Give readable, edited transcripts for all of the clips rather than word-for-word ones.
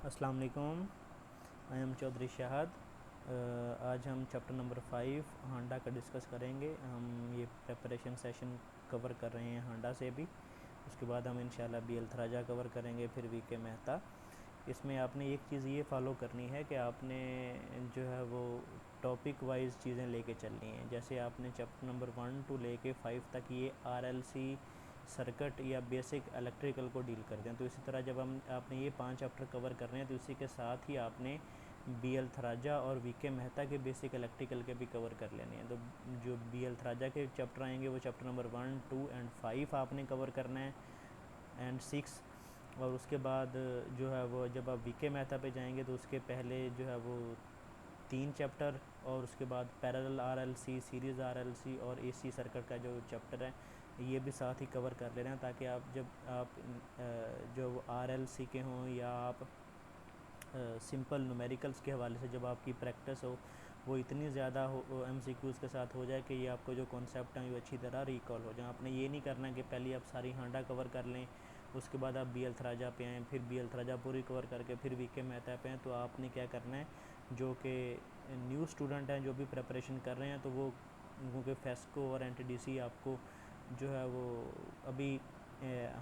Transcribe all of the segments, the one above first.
अस्सलाम वालेकुम। I am Chaudhary Shahad. आज हम चैप्टर नंबर 5 हांडा का डिस्कस करेंगे। हम ये प्रेपरेशन सेशन कवर कर रहे हैं हांडा से भी। उसके बाद हम इंशाल्लाह बी एल थराजा कवर करेंगे, फिर वी के मेहता। इसमें आपने एक चीज़ ये फ़ॉलो करनी है कि आपने जो है वो टॉपिक वाइज चीज़ें लेके चलनी हैं। जैसे आपने चैप्टर नंबर 1 टू लेके 5 तक ये RLC सर्किट या बेसिक इलेक्ट्रिकल को डील करते हैं। तो इसी तरह जब हम आपने ये 5 चैप्टर कवर कर रहे हैं तो इसी के साथ ही आपने बी एल थराजा और वी के मेहता के बेसिक इलेक्ट्रिकल के भी कवर कर लेने हैं। तो जो बी एल थराजा के चैप्टर आएंगे वो चैप्टर नंबर 1, 2 एंड 5 आपने कवर करना है, एंड 6। और उसके बाद जो है वो जब आप वी के मेहता पे जाएंगे तो उसके पहले जो है वो 3 चैप्टर, और उसके बाद पैरेलल RLC, सीरीज़ RLC और AC सर्किट का जो चैप्टर है ये भी साथ ही कवर कर ले रहे हैं, ताकि आप जब आप जो RLC के हों या आप सिंपल न्यूमेरिकल्स के हवाले से जब आपकी प्रैक्टिस हो वो इतनी ज़्यादा हो MCQs के साथ हो जाए कि ये आपको जो कॉन्सेप्ट हैं वो अच्छी तरह रिकॉल हो जाए। आपने ये नहीं करना कि पहले आप सारी हांडा कवर कर लें, उसके बाद आप बी एल थराजा पे आएँ, फिर बी एल थराजा पूरी कवर करके फिर वी के मेहता पे आएँ। तो आपने क्या करना है, जो कि न्यू स्टूडेंट हैं जो भी प्रेपरेशन कर रहे हैं, तो वो क्योंकि फेस्को और NTDC आपको जो है वो अभी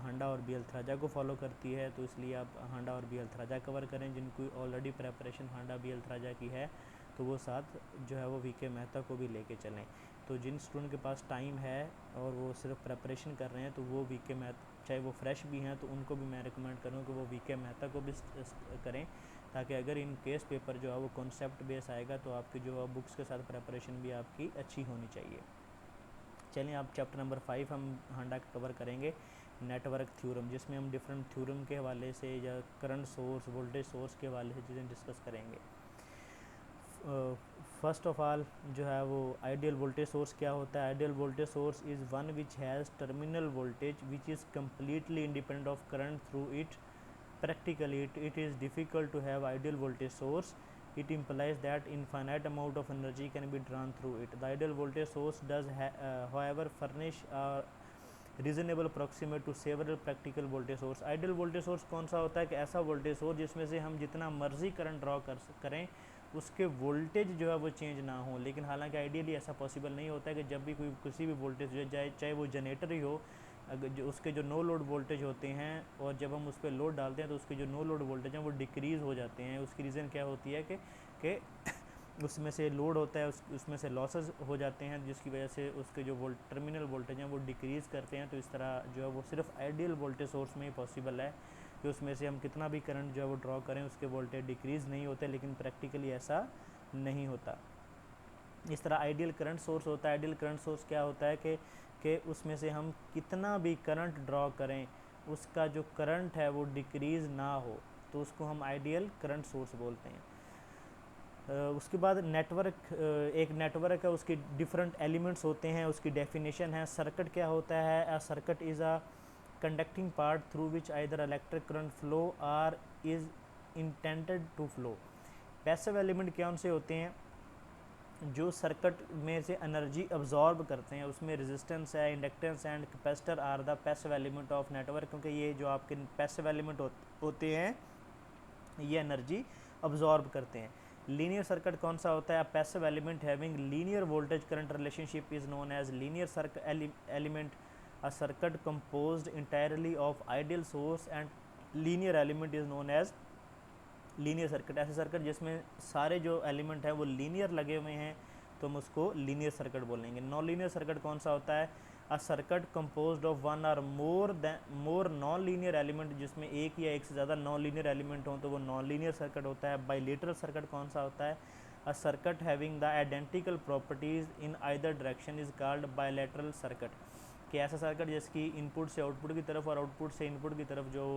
हांडा और बी एल थराजा को फॉलो करती है, तो इसलिए आप हांडा और बी एल थराजा कवर करें। जिनको ऑलरेडी प्रेपरेशन हांडा बी एल थराजा की है तो वो साथ जो है वो वी के मेहता को भी लेके चलें। तो जिन स्टूडेंट के पास टाइम है और वो सिर्फ प्रेपरेशन कर रहे हैं तो वो वी के मेहता, चाहे वो फ्रेश भी हैं तो उनको भी मैं रिकमेंड करूँ कि वो वी के मेहता को भी करें, ताकि अगर इन केस पेपर जो है वो कॉन्सेप्ट बेस आएगा तो आपकी जो बुक्स के साथ प्रेपरेशन भी आपकी अच्छी होनी चाहिए। चलिए, आप चैप्टर नंबर 5 हम हांडा का कवर करेंगे, नेटवर्क थ्योरम, जिसमें हम डिफरेंट थ्योरम के हवाले से या करंट सोर्स, वोल्टेज सोर्स के हवाले से चीज़ें डिस्कस करेंगे। फर्स्ट ऑफ ऑल जो है वो आइडियल वोल्टेज सोर्स क्या होता है। Ideal voltage source is one which has terminal voltage which is completely independent of current through it. Practically, it is difficult to have ideal voltage source. It implies that infinite amount of energy can be drawn through it. The ideal voltage source does, however, furnish a reasonable approximate to several practical voltage source. Ideal voltage source कौन सा होता है कि ऐसा voltage source जिसमें से हम जितना मर्जी करंट ड्रॉ करें उसके वोल्टेज जो है वो चेंज ना हो। लेकिन हालांकि आइडियली ऐसा पॉसिबल नहीं होता है कि जब भी कोई किसी भी वोल्टेज जो जाए, चाहे वो जनरेटर ही हो, अगर जो उसके जो नो लोड वोल्टेज होते हैं और जब हम उस पर लोड डालते हैं तो उसके जो नो लोड वोल्टेज हैं वो डिक्रीज़ हो जाते हैं। उसकी रीज़न क्या होती है कि उसमें से लोड होता है, उसमें से लॉसेस हो जाते हैं, जिसकी वजह से उसके जो टर्मिनल वोल्टेज हैं वो डिक्रीज़ करते हैं। तो इस तरह जो है वो सिर्फ आइडियल वोल्टेज सोर्स में ही पॉसिबल है कि उसमें से हम कितना भी करंट जो है वो ड्रॉ करें उसके वोल्टेज डिक्रीज़ नहीं होते, लेकिन प्रैक्टिकली ऐसा नहीं होता। इस तरह आइडियल करंट सोर्स होता है। आइडियल करंट सोर्स क्या होता है कि उसमें से हम कितना भी करंट ड्रॉ करें उसका जो करंट है वो डिक्रीज़ ना हो, तो उसको हम आइडियल करंट सोर्स बोलते हैं। उसके बाद नेटवर्क, एक नेटवर्क है, उसके डिफरेंट एलिमेंट्स होते हैं, उसकी डेफिनेशन है। सर्किट क्या होता है? A circuit is a conducting part through which either electric current flow or is intended to flow. Passive element कौन से होते हैं? जो सर्किट में से एनर्जी अब्जॉर्ब करते हैं, उसमें रेजिस्टेंस है, inductance and capacitor are the passive element of network. क्योंकि ये जो आपके पैसिव एलिमेंट होते हैं ये एनर्जी अब्जॉर्ब करते हैं। लीनियर सर्किट कौन सा होता है? A passive element having linear voltage current relationship is known as linear circuit element. A circuit composed entirely of ideal source and linear element is known as linear circuit. ऐसे circuit जिसमें सारे जो element हैं वो linear लगे हुए हैं तो हम उसको लीनियर सर्किट बोलेंगे। नॉन लीनियर सर्किट कौन सा होता है? A circuit composed of one और मोर नॉन लीनियर एलिमेंट, जिसमें एक या एक से ज़्यादा नॉन लीनियर एलिमेंट हों तो वो नॉन लीनियर सर्किट होता है। बाइलेटरल सर्किट कौन सा होता है? A circuit having the identical properties in either direction is called bilateral circuit. कि ऐसा सर्किट जिसकी इनपुट से आउटपुट की तरफ और आउटपुट से इनपुट की तरफ जो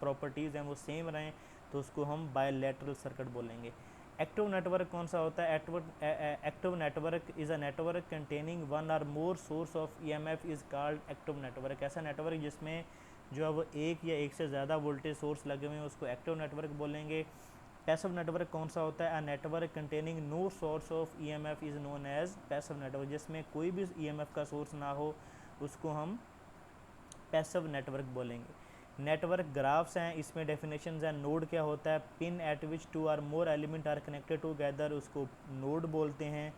प्रॉपर्टीज़ हैं वो सेम रहें तो उसको हम बायलैटरल सर्किट बोलेंगे। एक्टिव नेटवर्क कौन सा होता है? Active network is a network containing one और more source of EMF is called active network. ऐसा नेटवर्क जिसमें जो है वो एक या एक से ज़्यादा वोल्टेज सोर्स लगे हुए हैं उसको एक्टिव नेटवर्क बोलेंगे। पैसिव नेटवर्क कौन सा होता है? A network containing no source of EMF is known as passive network. जिसमें कोई भी EMF का सोर्स ना हो उसको हम पैसिव नेटवर्क बोलेंगे। नेटवर्क ग्राफ्स हैं, इसमें डेफिनेशंस हैं। नोड क्या होता है, pin at which two or more element are connected together, उसको नोड बोलते हैं।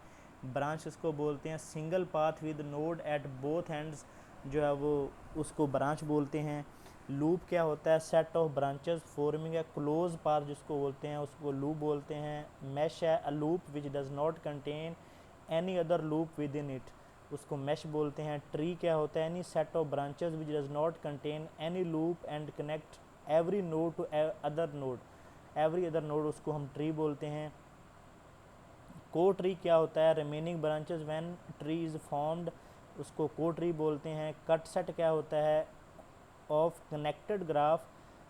ब्रांच इसको बोलते हैं। Single path with node at both ends जो है वो उसको ब्रांच बोलते हैं। लूप क्या होता है, set of branches forming a close path जिसको बोलते हैं, उसको लूप बोलते हैं। मैश है a loop which does not contain any other loop within it, उसको मैश बोलते हैं। ट्री क्या होता है, any set of branches which does not contain any loop and connect every node to other node, every other node, उसको हम tree बोलते हैं। को ट्री क्या होता है, remaining branches when tree is formed, उसको को ट्री बोलते हैं। कट सेट क्या होता है, of connected graph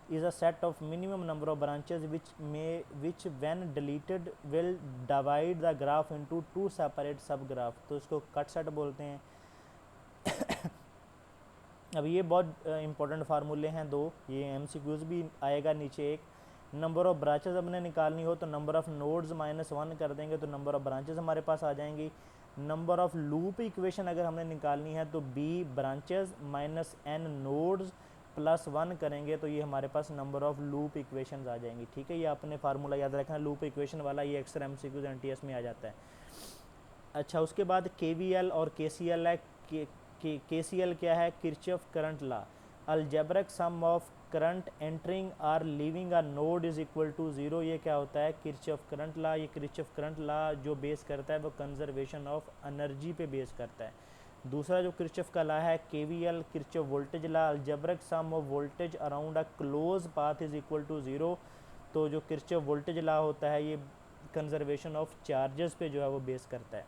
is a set of minimum number of branches which when deleted will divide the graph into two separate sub graph, तो इसको cut set बोलते हैं। अब ये बहुत इंपॉर्टेंट फार्मूले हैं दो, ये MCQs भी आएगा नीचे। एक नंबर ऑफ ब्रांचेस हमने निकालनी हो तो नंबर ऑफ नोड्स -1 कर देंगे तो नंबर ऑफ ब्रांचेस हमारे पास आ जाएंगी। नंबर ऑफ लूप इक्वेशन अगर हमने निकालनी है तो B ब्रांचेस -n नोड्स +1 करेंगे तो ये हमारे पास नंबर ऑफ लूप इक्वेशंस आ जाएंगी। ठीक है, ये आपने फार्मूला याद रखना, लूप इक्वेशन वाला, ये अक्सर MCQs NTS में आ जाता है। अच्छा, उसके बाद KVL और KCL है। KCL क्या है, Kirchhoff current law. Algebraic sum of current entering or leaving a node is equal to 0, ये क्या होता है, किरचॉफ करंट लॉ। ये किरचॉफ करंट लॉ जो बेस करता है वो कंजर्वेशन ऑफ एनर्जी पे बेस करता है। दूसरा जो किरचॉफ का लॉ है KVL, Kirchhoff voltage law. Algebraic sum of voltage around a close path is equal to 0, तो जो किरचॉफ वोल्टेज लॉ होता है ये कंजर्वेशन ऑफ चार्जेस पे जो है वो बेस करता है।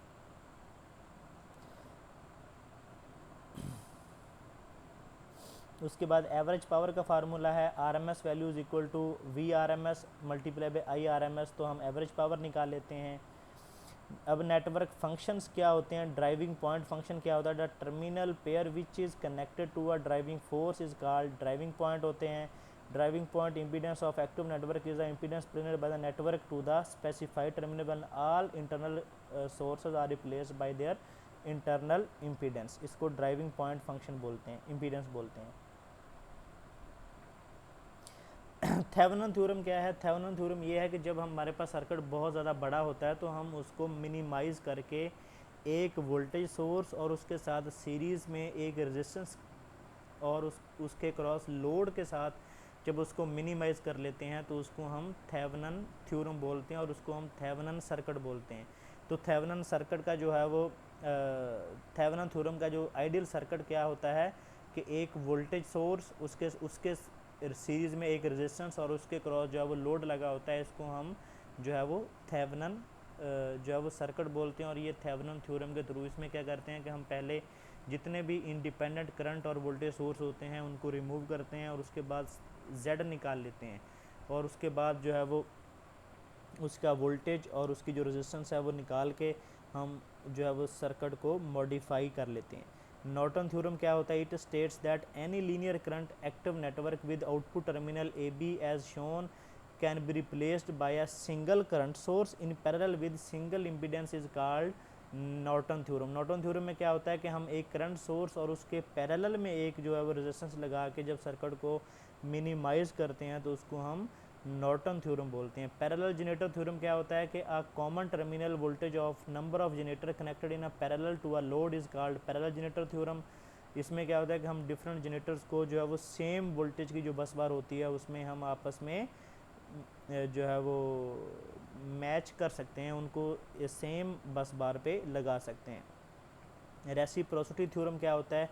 उसके बाद एवरेज पावर का फार्मूला है RMS value is equal to VRMS multiply by IRMS, तो हम एवरेज पावर निकाल लेते हैं। अब नेटवर्क फंक्शंस क्या होते हैं, ड्राइविंग पॉइंट फंक्शन क्या होता है, the terminal pair which is connected to a driving force is called driving point होते हैं। Driving point impedance of active network is the impedance present by the network to the specified terminal when all internal sources are replaced by their internal impedance, इसको driving point function बोलते हैं, impedance बोलते हैं। Thevenin theorem क्या है, Thevenin theorem ये है कि जब हमारे पास सर्किट बहुत ज़्यादा बड़ा होता है तो हम उसको मिनिमाइज़ करके एक वोल्टेज सोर्स और उसके साथ सीरीज़ में एक रेजिस्टेंस और उसके क्रॉस लोड के साथ जब उसको मिनिमाइज़ कर लेते हैं तो उसको हम थेवेनिन थ्योरम बोलते हैं और उसको हम थेवेनिन सर्किट बोलते हैं। तो थेवेनिन सर्किट का जो है वो थेवेनिन थ्योरम का जो आइडियल सर्किट क्या होता है कि एक वोल्टेज सोर्स उसके उसके सीरीज़ में एक रेजिस्टेंस और उसके क्रॉस जो है वो लोड लगा होता है, इसको हम जो है वो थेवेनिन जो है वो सर्किट बोलते हैं। और ये थेवेनिन थ्योरम के थ्रू इसमें क्या करते हैं कि हम पहले जितने भी इंडिपेंडेंट करंट और वोल्टेज सोर्स होते हैं उनको रिमूव करते हैं और उसके बाद Z निकाल लेते हैं और उसके बाद जो है वो उसका वोल्टेज और उसकी जो रेजिस्टेंस है वो निकाल के हम जो है वो सर्किट को मॉडिफाई कर लेते हैं। नॉर्टन थ्योरम क्या होता है, it states that any linear current active network with output terminal AB as shown can be replaced by a single current source in parallel with single impedance is called Norton theorem. Norton theorem में क्या होता है कि हम एक current source और उसके parallel में एक जो है वो रेजिस्टेंस लगा के जब सर्किट को मिनिमाइज़ करते हैं तो उसको हम नॉर्टन थ्योरम बोलते हैं। पैरेलल जनरेटर थ्योरम क्या होता है कि a common terminal voltage of number of generator connected in a parallel to a load is called parallel generator theorem. इसमें क्या होता है कि हम डिफरेंट जनरेटर्स को जो है वो सेम वोल्टेज की जो बस बार होती है उसमें हम आपस में जो है वो मैच कर सकते हैं, उनको सेम बस बार पे लगा सकते हैं। रेसिप्रोसिटी थ्योरम क्या होता है,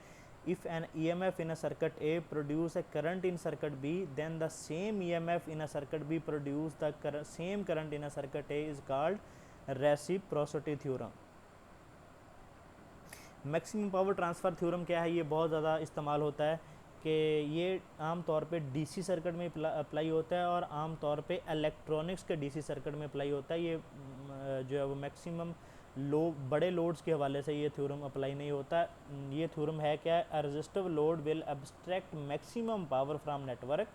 if an EMF in a circuit A produce a current in circuit B, then the same EMF in a circuit B produce the same current in a circuit A is called reciprocity theorem। Maximum power transfer theorem क्या है, ये बहुत ज़्यादा इस्तेमाल होता है कि ये आम तौर पे DC सर्किट में अप्लाई होता है और आम तौर पे इलेक्ट्रॉनिक्स के DC सर्किट में अप्लाई होता है। ये जो है वो मैक्सिमम बड़े लोड्स के हवाले से ये थ्योरम अप्लाई नहीं होता। ये थ्योरम है क्या, a resistive load will abstract maximum power from network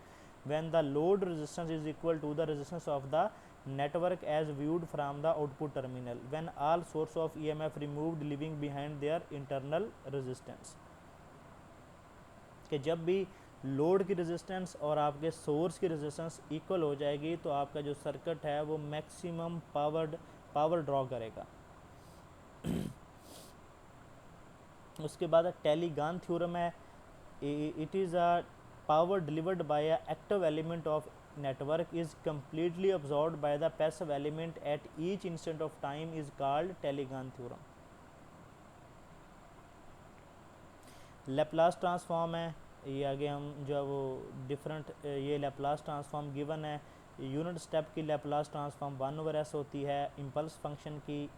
when the load resistance is equal to the resistance of the network as viewed from the output terminal when all source of EMF removed leaving behind their internal resistance। कि जब भी load की resistance और आपके source की resistance equal हो जाएगी तो आपका जो सर्किट है वो मैक्सिमम पावर ड्रॉ करेगा। उसके बाद टेलीगान थ्योरम है, it is a power delivered by a active element of network is completely absorbed by the passive element at each instant of time is called Telegraph theorem। Laplace transform है, ये आगे हम जो है वो डिफरेंट, ये Laplace transform given है। Unit step की लेप्लास ट्रांसफॉर्म 1/s होती है, इम्पल्स फंक्शन की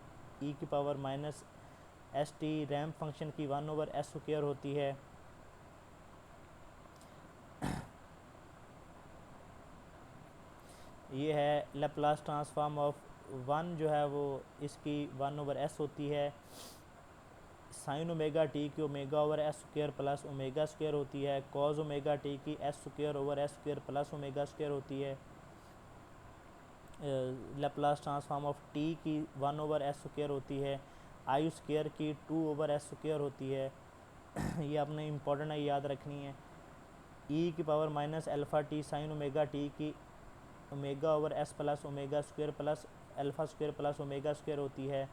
e⁻st, रैम्प फंक्शन की 1/s² होती है। ये है लेप्लास ट्रांसफॉर्म ऑफ 1 जो है वो इसकी 1/s होती है। साइन ओमेगा टी की ω/s² प्लस ω² होती है। कॉज ओमेगा टी की s²/s² प्लस ω² होती है। लेप्लास ट्रांसफॉर्म ऑफ टी की 1/s² होती है। i² की 2/s² होती है। ये आपने इम्पोर्टेंट है, याद रखनी है। e⁻⁻t साइन ओमेगा टी की ω/s प्लस ω² प्लस α² प्लस ω² होती है।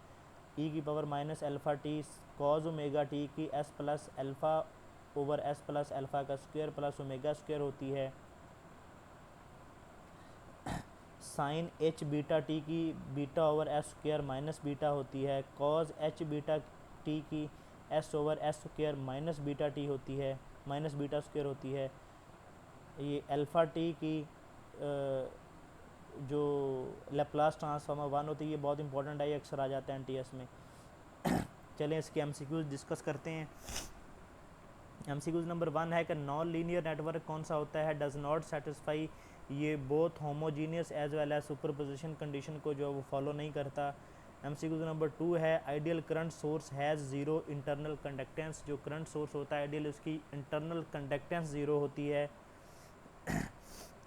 e⁻⁻t कॉज ओमेगा टी की s plus α/s plus α² plus ω² होती है। साइन h बीटा टी की β/s² माइनस बीटा होती है। कॉज h बीटा टी की s/s² माइनस बीटा टी होती है, माइनस β² होती है। ये अल्फ़ा टी की जो लेप्लास ट्रांसफॉर्म 1 होती है, ये बहुत इंपॉर्टेंट है, ये अक्सर आ जाता है एनटीएस में। चलें इसके एमसीक्यूज डिस्कस करते हैं। एमसीक्यूज नंबर 1 है कि नॉन लीनियर नेटवर्क कौन सा होता है, डज नॉट सेटिस्फाई ये both homogeneous as well as superposition condition को जो वो फॉलो नहीं करता। एमसीक्यूज नंबर 2 है ideal current source has zero internal conductance, जो करंट सोर्स होता है आइडियल उसकी इंटरनल कंडक्टेंस ज़ीरो होती है।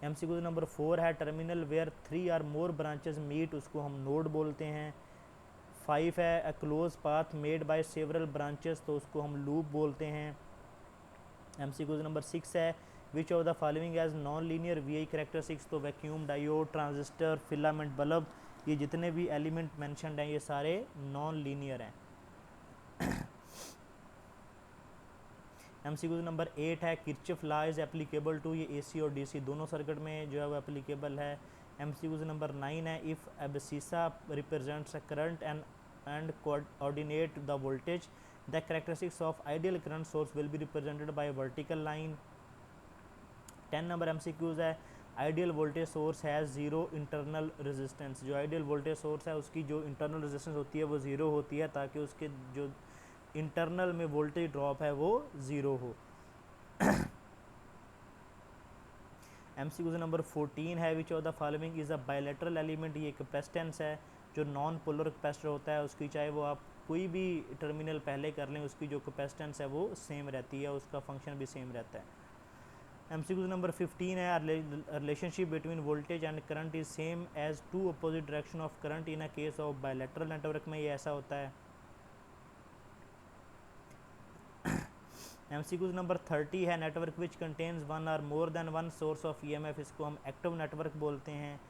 एमसीक्यूज नंबर 4 है टर्मिनल वेयर 3 और मोर ब्रांचेस मीट, उसको हम नोड बोलते हैं। 5 है अ close path made by several branches, तो उसको हम लूप बोलते हैं। एमसीक्यूज नंबर 6 है which of the following as non linear VI characteristics, तो vacuum diode, transistor, filament bulb, ये जितने भी एलिमेंट मेंशनड हैं ये सारे नॉन लीनियर हैं। एमसीक्यूज नंबर 8 है Kirchhoff law is applicable to, ये एसी और डीसी दोनों सर्किट में जो है वो एप्लीकेबल है। एमसीक्यूज नंबर 9 है if abscissa represents a current and coordinate the voltage the characteristics of ideal current source will be represented by vertical line. 10 number MCQs है ideal voltage source has zero internal resistance, जो ideal voltage source है उसकी जो internal resistance होती है वो zero होती है ताकि उसके जो इंटरनल में वोल्टेज ड्रॉप है वो ज़ीरो हो। एमसीक्यूज नंबर 14 है which of the following is a bilateral element, ये कैपेसिटेंस है जो नॉन पोलर कैपेसिटर होता है उसकी चाहे वो आप कोई भी टर्मिनल पहले कर लें उसकी जो कैपेसिटेंस है वो सेम रहती है, उसका फंक्शन भी सेम रहता है। एमसीक्यूज नंबर 15 है relationship between voltage and current is same as to opposite direction of current in a case of bilateral network में ये ऐसा होता है। एमसीक्यूज नंबर 30 है नेटवर्क विच कंटेन्स वन और more than one source of EMF, इसको हम active network बोलते हैं।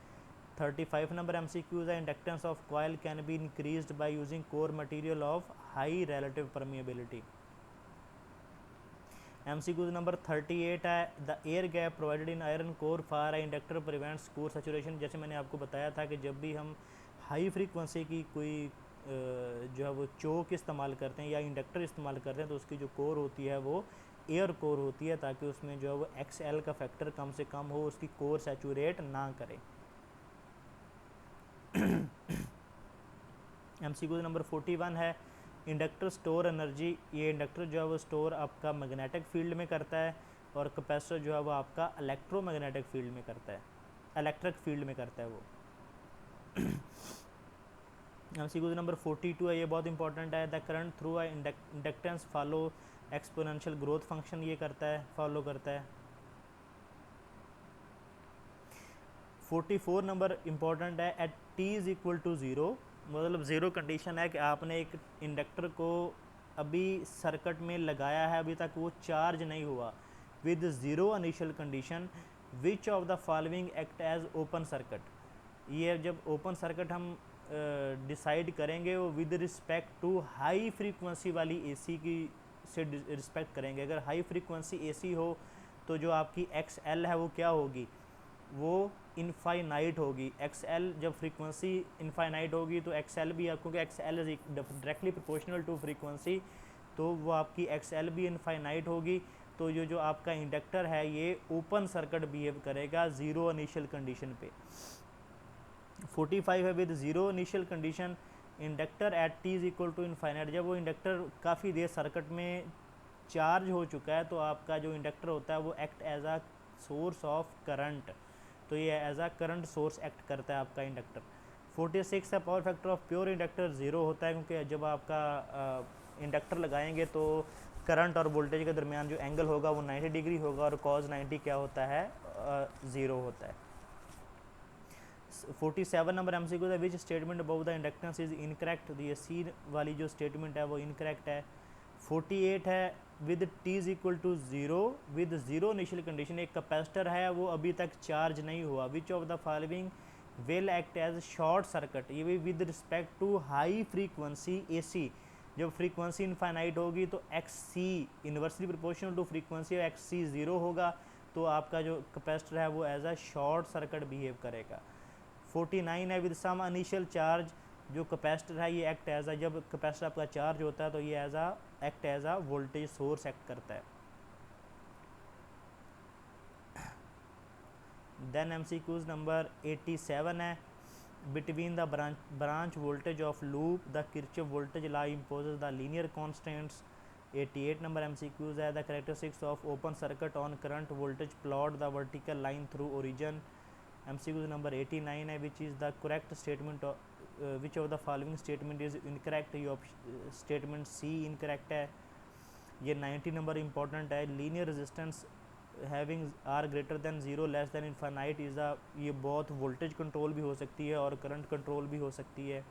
35 नंबर एमसीक्यूज है inductance of coil can be increased by using core material of high relative permeability. MCQs number 38 है the air gap provided in iron core for a inductor prevents core saturation, जैसे मैंने आपको बताया था कि जब भी हम हाई फ्रीक्वेंसी की कोई जो है वो चोक इस्तेमाल करते हैं या इंडक्टर इस्तेमाल करते हैं तो उसकी जो कोर होती है वो एयर कोर होती है ताकि उसमें जो है वो XL का फैक्टर कम से कम हो, उसकी कोर सैचुरेट ना करे। एमसीक्यू नंबर 41 है इंडक्टर स्टोर एनर्जी, ये इंडक्टर जो है वो स्टोर आपका मैग्नेटिक फील्ड में करता है और कैपेसिटर जो है वो आपका इलेक्ट्रोमैग्नेटिक फील्ड में करता है, इलेक्ट्रिक फील्ड में करता है वो। एमसीक्यू नंबर 42 है, ये बहुत इंपॉर्टेंट है the current through a inductance follow exponential growth function, ये करता है फॉलो करता है। 44 नंबर इंपॉर्टेंट है at t is equal to zero, मतलब ज़ीरो कंडीशन है कि आपने एक इंडक्टर को अभी सर्किट में लगाया है, अभी तक वो चार्ज नहीं हुआ, with zero initial condition, which of the following act as open circuit? ये जब ओपन सर्किट हम डिसाइड करेंगे वो with respect to high frequency वाली एसी की से रिस्पेक्ट करेंगे। अगर हाई फ्रीक्वेंसी एसी हो तो जो आपकी एक्स एल है वो क्या होगी, वो इनफाइनाइट होगी। एक्स एल जब फ्रीक्वेंसी इनफाइनाइट होगी तो एक्स एल भी, क्योंकि X L is directly proportional to frequency, तो वो आपकी एक्स एल भी इनफाइनाइट होगी। तो ये जो आपका इंडक्टर है ये ओपन सर्किट बिहेव करेगा ज़ीरो इनिशियल कंडीशन पे। 45 है with zero initial condition, inductor at T is equal to infinite. जब वो इंडक्टर काफ़ी देर सर्किट में चार्ज हो चुका है तो आपका जो इंडक्टर होता है वो act as a source of current, तो ये as a current source act करता है आपका इंडक्टर। 46 है power factor of pure inductor zero होता है, क्योंकि जब आपका इंडक्टर लगाएंगे तो करंट और वोल्टेज के दरमियान जो एंगल होगा वो 90 डिग्री होगा और कॉज 90 क्या होता है, ज़ीरो होता है। 47 नंबर एमसीक्यू है, which statement about the inductance is incorrect. ये सी वाली जो स्टेटमेंट है वो इनकरेक्ट है। 48 है with T is equal to zero with zero initial condition, एक कैपेसिटर है वो अभी तक चार्ज नहीं हुआ, which of the following will act as short circuit. ये भी with respect to high frequency AC, जब फ्रीक्वेंसी इनफाइनाइट होगी तो X C inversely proportional to frequency, X C zero होगा तो आपका जो कैपेसिटर है वो as a short circuit behave करेगा। 49 है विद सम इनिशियल चार्ज, जो कैपेसिटर है ये एक्ट एज अ, जब कैपेसिटर आपका चार्ज होता है तो ये as a act as a voltage source act करता है। देन एमसीक्यूज नंबर 87 है, between the branch voltage of loop the Kirchhoff voltage law imposes the linear constants. 88 number MCQs है, the characteristics of open circuit on current voltage plot the vertical line through origin. MCQs number 89 है, which is the correct statement, which of the following statement is incorrect. ये statement सी incorrect है। ये 90 number important है, linear resistance having R greater than zero less than infinite is a, ये बहुत voltage control भी हो सकती है और करंट कंट्रोल भी हो सकती है।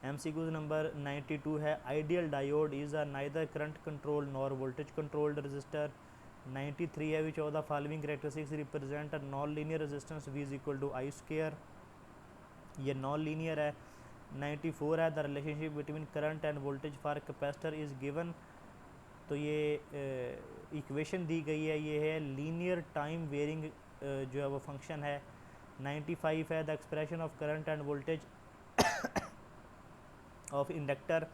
एमसीक्यूज नंबर 92 है, ideal diode is a neither current control nor voltage controlled resistor. 93 है, which of the following characteristics represent a non linear resistance V is equal to I square, ये non linear है। 94 है, the relationship between current and voltage for capacitor is given, तो ये equation दी गई है, ये है लीनियर टाइम वेरिंग जो है वो फंक्शन है। 95 है, the expression of current and voltage of inductor,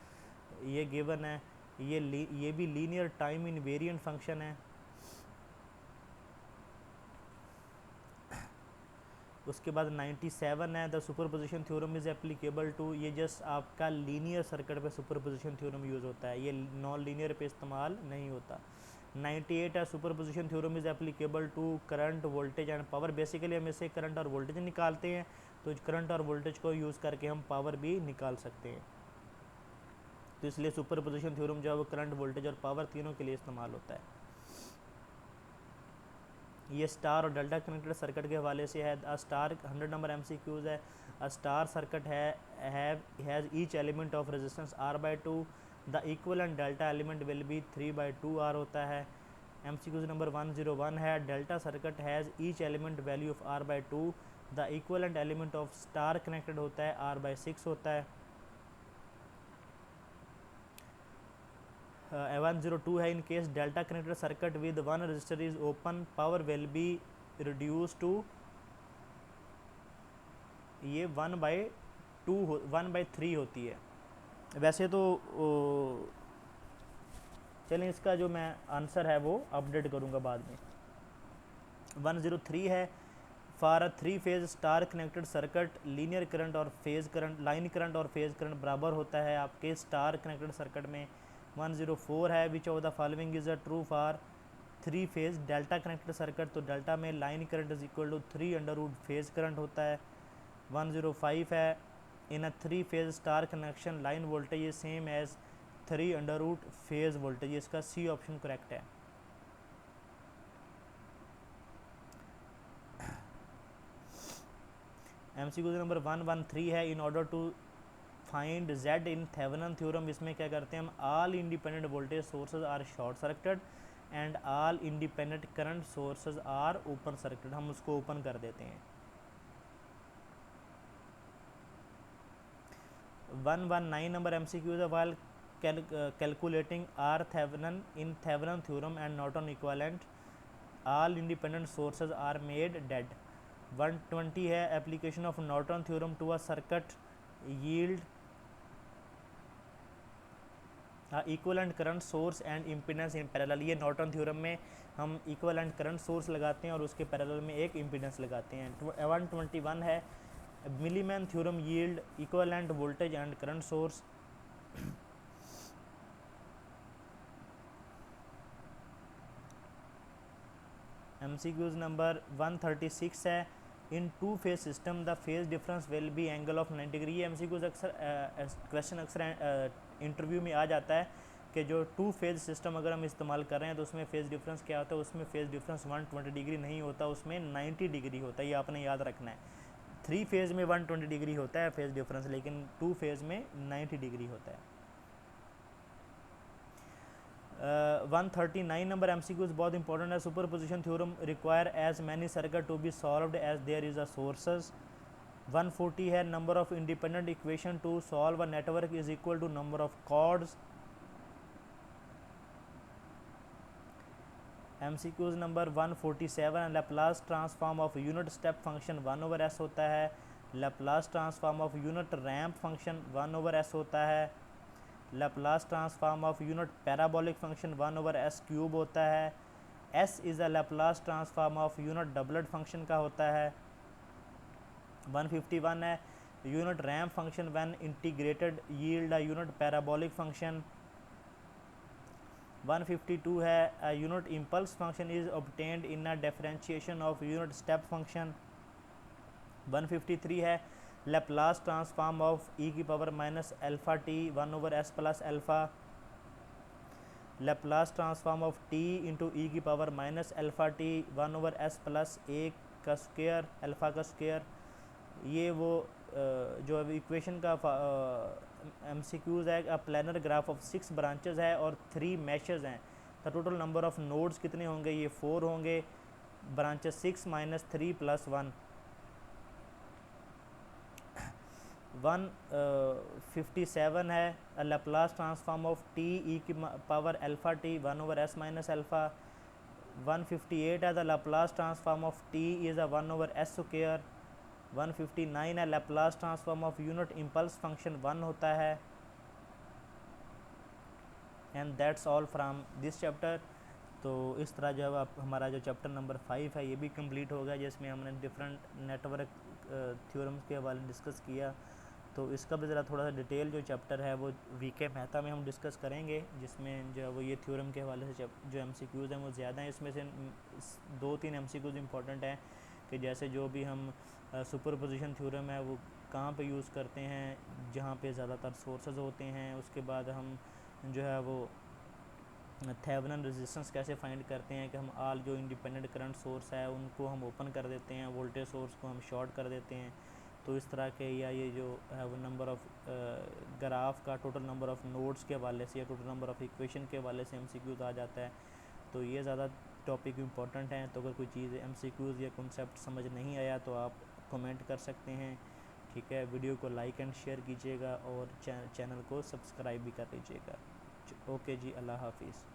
ये गिवन है, ये भी लीनियर टाइम इनवेरिएंट फंक्शन है। उसके बाद 97 है, the superposition theorem is applicable to, ये जस्ट आपका लीनियर सर्किट पे सुपरपोजिशन थ्योरम यूज़ होता है, ये नॉन लीनियर पे इस्तेमाल नहीं होता। 98 है, superposition theorem is applicable to current voltage and power. Basically हम इससे करंट और वोल्टेज निकालते हैं, तो करंट और वोल्टेज को यूज़ करके हम पावर भी निकाल सकते हैं, तो इसलिए सुपरपोजिशन थ्योरम जो है वो करंट वोल्टेज और पावर तीनों के लिए इस्तेमाल होता है। ये स्टार और डेल्टा कनेक्टेड सर्किट के हवाले से है। अ स्टार 100 नंबर एमसीक्यूज है, a star circuit has each element of resistance R/2, the equivalent delta element will be 3/2R होता है। एमसीक्यूज नंबर 101 है, delta circuit has each element value of R/2, the equivalent element of star connected होता है R/6 होता है। 102 है, in case delta connected circuit with one resistor is open power will be reduce to, ये 1/3 होती है। वैसे तो चलें इसका जो मैं आंसर है वो अपडेट करूँगा बाद में। 103 है, for a 3 phase star connected circuit linear current और फेज करंट, लाइन करंट और फेज करंट बराबर होता है आपके स्टार कनेक्टेड सर्किट में। 104 है, which of the following is a true for 3 phase delta connected circuit, तो डेल्टा में line current is equal to 3 phase current होता है। 105 है, in a 3 phase star connection line voltage is same as 3 phase voltage, इसका C option correct है। MCQ number 113 है, in order to find Z in Thevenin theorem, इसमें क्या करते हैं हम, all independent voltage sources are short circuited and all independent current sources are open circuit, हम उसको ओपन कर देते हैं। 119 नंबर MCQ है, while calculating R Thevenin in Thevenin theorem and Norton equivalent all independent sources are made dead। 120 है, application of Norton theorem to a circuit yield equivalent current source and impedance in parallel. ये Norton theorem में हम equivalent current source लगाते हैं और उसके parallel में एक इम्पीडेंस लगाते हैं। 121 है, Millman theorem yield equivalent voltage and current source. MCQs number 136 है, in two phase system the phase difference will be angle of 90 degree. ये MCQs अक्सर क्वेश्चन अक्सर इंटरव्यू में आ जाता है कि जो टू फेज सिस्टम अगर हम इस्तेमाल कर रहे हैं तो उसमें फेज डिफरेंस क्या होता है, उसमें फेज डिफरेंस 120 डिग्री नहीं होता, उसमें 90 डिग्री होता है, ये आपने याद रखना है। 3 फेज में 120 डिग्री होता है फेज डिफरेंस, लेकिन 2 फेज में 90 डिग्री होता है। 139 नंबर MCQs बहुत इंपॉर्टेंट है, superposition theorem require as many circuit to be solved as there is a sources. 140 है, number of independent equation to solve a network is equal to number of chords. MCQs number 147, Laplace transform of unit step function 1/s होता है, Laplace transform of unit ramp function 1/s होता है, Laplace transform of unit parabolic function 1/s cube होता है, S is a Laplace transform of unit doublet function का होता है। 151 है, unit ramp function when integrated yield a unit parabolic function. 152 है, a unit impulse function is obtained in a differentiation of unit step function. 153 है, Laplace transform of e⁻⁻t 1/s plus alpha. Laplace transform of t into e⁻⁻t 1/s plus a का square alpha का square. ये वो जो अभी equation का MCQs है, अ planar graph of 6 branches है और 3 मैशेज हैं। The total number of nodes कितने होंगे, ये 4 होंगे, ब्रांचेज 6 - 3 + 1। 157 है, a Laplace transform of t e⁻⁡t 1/s - alpha. 158 है, the Laplace transform of t is a 1/s square. 159 है, Laplace transform of unit impulse function 1 होता है। And that's all from this chapter. तो इस तरह जो अब हमारा जो चैप्टर नंबर 5 है ये भी कंप्लीट हो गया, जिसमें हमने डिफरेंट नेटवर्क थ्योरम्स के हवाले डिस्कस किया। तो इसका भी ज़रा थोड़ा सा डिटेल जो चैप्टर है वो VK मेहता में हम डिस्कस करेंगे, जिसमें जो है वो ये थ्योरम के हवाले से जो MCQs हैं वो ज़्यादा हैं। इसमें से 2-3 MCQs इंपॉर्टेंट हैं कि जैसे जो भी हम सुपरपोजिशन थ्योरम है वो कहाँ पे यूज़ करते हैं, जहाँ पे ज़्यादातर सोर्सेज होते हैं। उसके बाद हम जो है वो थेवेनिन रेजिस्टेंस कैसे फाइंड करते हैं कि हम ऑल जो इंडिपेंडेंट करंट सोर्स है उनको हम ओपन कर देते हैं, वोल्टेज सोर्स को हम शॉर्ट कर देते हैं। तो इस तरह के, या ये जो है वो नंबर ऑफ़ ग्राफ का टोटल नंबर ऑफ़ नोड्स के हवाले से या टोटल नंबर ऑफ़ इक्वेशन के हवाले से MCQs आ जाता है। तो ये ज़्यादा टॉपिक इंपॉर्टेंट हैं। तो अगर कोई चीज़ MCQs या कॉन्सेप्ट समझ नहीं आया तो आप कमेंट कर सकते हैं, ठीक है। वीडियो को लाइक एंड शेयर कीजिएगा और चैनल को सब्सक्राइब भी कर लीजिएगा। ओके जी, अल्लाह हाफिज़।